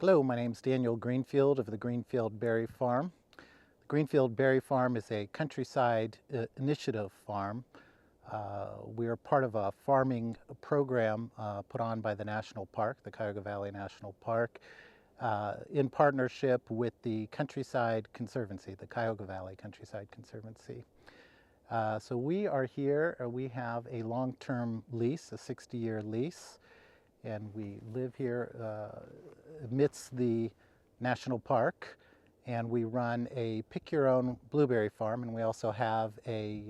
Hello, my name is Daniel Greenfield of the Greenfield Berry Farm. The Greenfield Berry Farm is a countryside initiative farm. We are part of a farming program put on by the National Park, the Cuyahoga Valley National Park, in partnership with the Countryside Conservancy, the Cuyahoga Valley Countryside Conservancy. So we are here, we have a long-term lease, a 60-year lease, and we live here amidst the national park, and we run a pick-your-own blueberry farm, and we also have a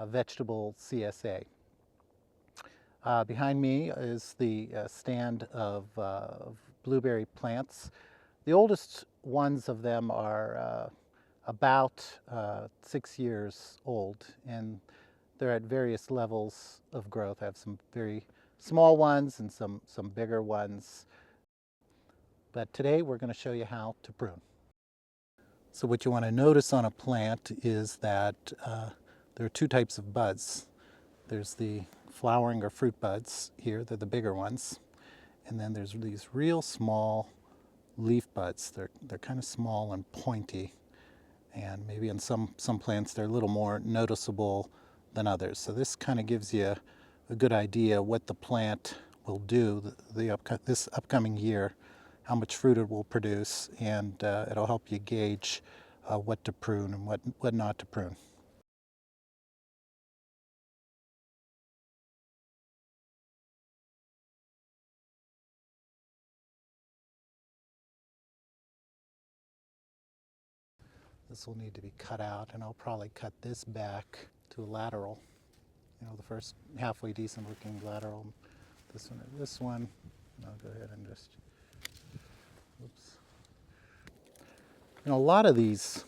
vegetable CSA. Behind me is the stand of blueberry plants. The oldest ones of them are about 6 years old, and they're at various levels of growth. I have some very small ones and some bigger ones. But today we're going to show you how to prune. So what you want to notice on a plant is that there are two types of buds. There's the flowering or fruit buds here, they're the bigger ones. And then there's these real small leaf buds. They're kind of small and pointy. And maybe in some plants they're a little more noticeable than others. So this kind of gives you a good idea what the plant will do this upcoming year, how much fruit it will produce, and it'll help you gauge what to prune and what not to prune. This will need to be cut out, and I'll probably cut this back to a lateral. You know, the first halfway decent looking lateral. This one or this one. I'll go ahead and just, oops. You know, a lot of these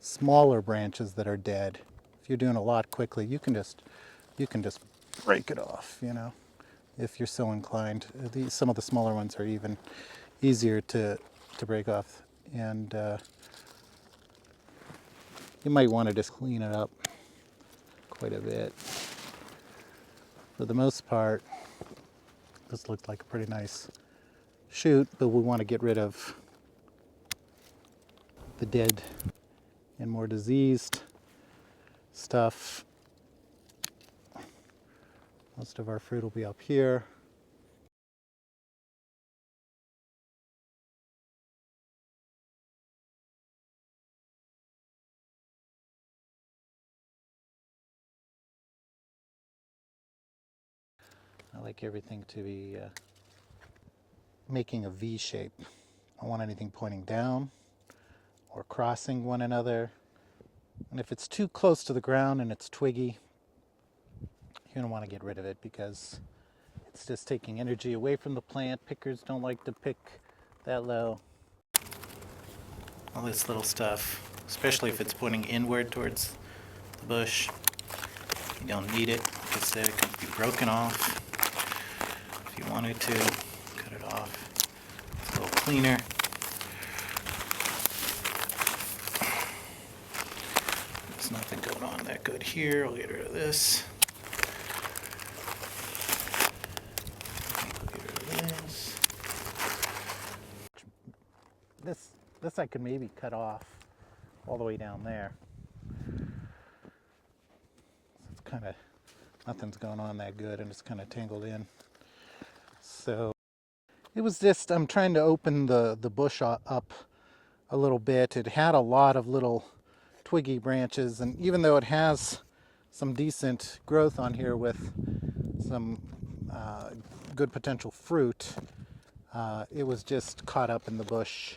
smaller branches that are dead, if you're doing a lot quickly, you can just break it off, you know, if you're so inclined. Some of the smaller ones are even easier to break off, and you might want to just clean it up quite a bit. For the most part, this looks like a pretty nice shoot, but we want to get rid of the dead and more diseased stuff. Most of our fruit will be up here. I like everything to be making a V shape. I don't want anything pointing down or crossing one another. And if it's too close to the ground and it's twiggy, you're going to want to get rid of it because it's just taking energy away from the plant. Pickers don't like to pick that low. All this little stuff, especially if it's pointing inward towards the bush, you don't need it. Like I said, it can be broken off. If you wanted to, cut it off. It's a little cleaner. There's nothing going on that good here. I'll get rid of this. Get rid of this. This I could maybe cut off all the way down there. It's kind of, nothing's going on that good, and it's kind of tangled in. So it was just, I'm trying to open the bush up a little bit. It had a lot of little twiggy branches, and even though it has some decent growth on here with some good potential fruit, it was just caught up in the bush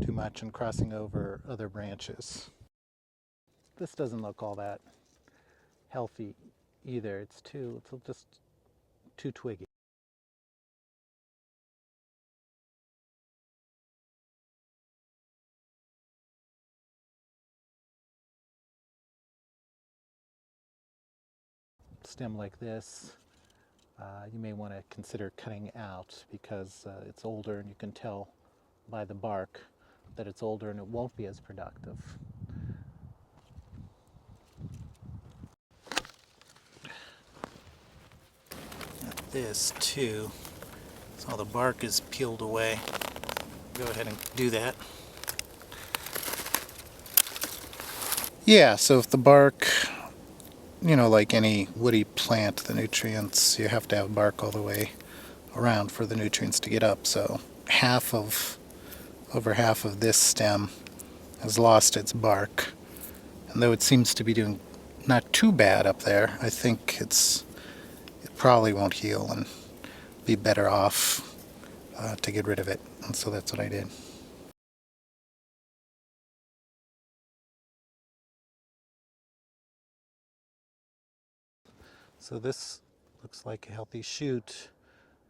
too much and crossing over other branches. This doesn't look all that healthy either. It's just too twiggy. Stem like this, you may want to consider cutting out because it's older, and you can tell by the bark that it's older and it won't be as productive. This too, so the bark is peeled away. Go ahead and do that. Yeah, so if the bark, you know, like any woody plant, the nutrients, you have to have bark all the way around for the nutrients to get up. So over half of this stem has lost its bark. And though it seems to be doing not too bad up there, I think it probably won't heal and be better off to get rid of it. And so that's what I did. So this looks like a healthy shoot,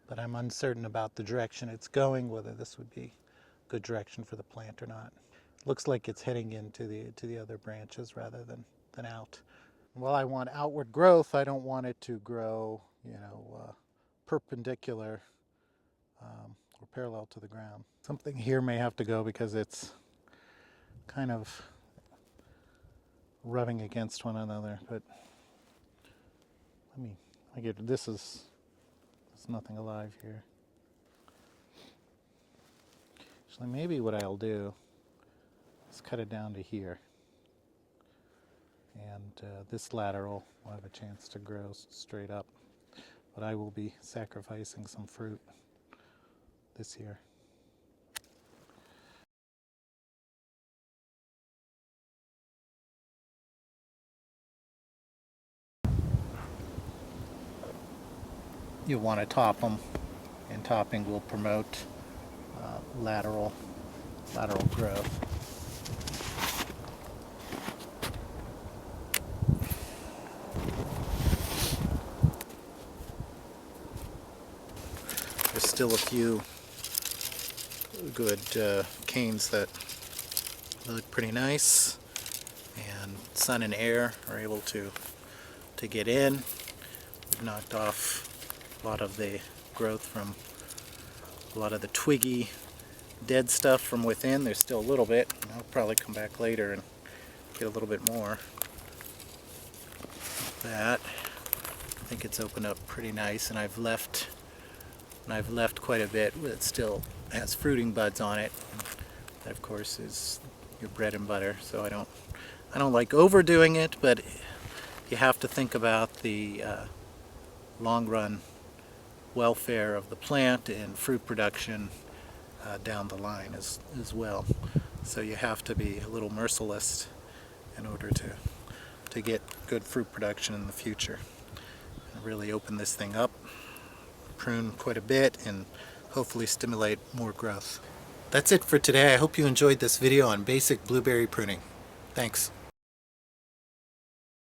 but I'm uncertain about the direction it's going, whether this would be a good direction for the plant or not. It looks like it's heading into the other branches rather than out. Well, I want outward growth. I don't want it to grow, you know, perpendicular or parallel to the ground. Something here may have to go because it's kind of rubbing against one another, but there's nothing alive here. Actually, maybe what I'll do is cut it down to here. And this lateral will have a chance to grow straight up. But I will be sacrificing some fruit this year. You'll want to top them, and topping will promote lateral growth. There's still a few good canes that look pretty nice, and sun and air are able to get in. We've knocked off a lot of the growth from a lot of the twiggy dead stuff from within. There's still a little bit. I'll probably come back later and get a little bit more. That, I think it's opened up pretty nice, and I've left quite a bit that still has fruiting buds on it. That of course is your bread and butter, so I don't like overdoing it, but you have to think about the long run welfare of the plant and fruit production down the line as well. So you have to be a little merciless in order to get good fruit production in the future. And really open this thing up, prune quite a bit, and hopefully stimulate more growth. That's it for today. I hope you enjoyed this video on basic blueberry pruning. Thanks.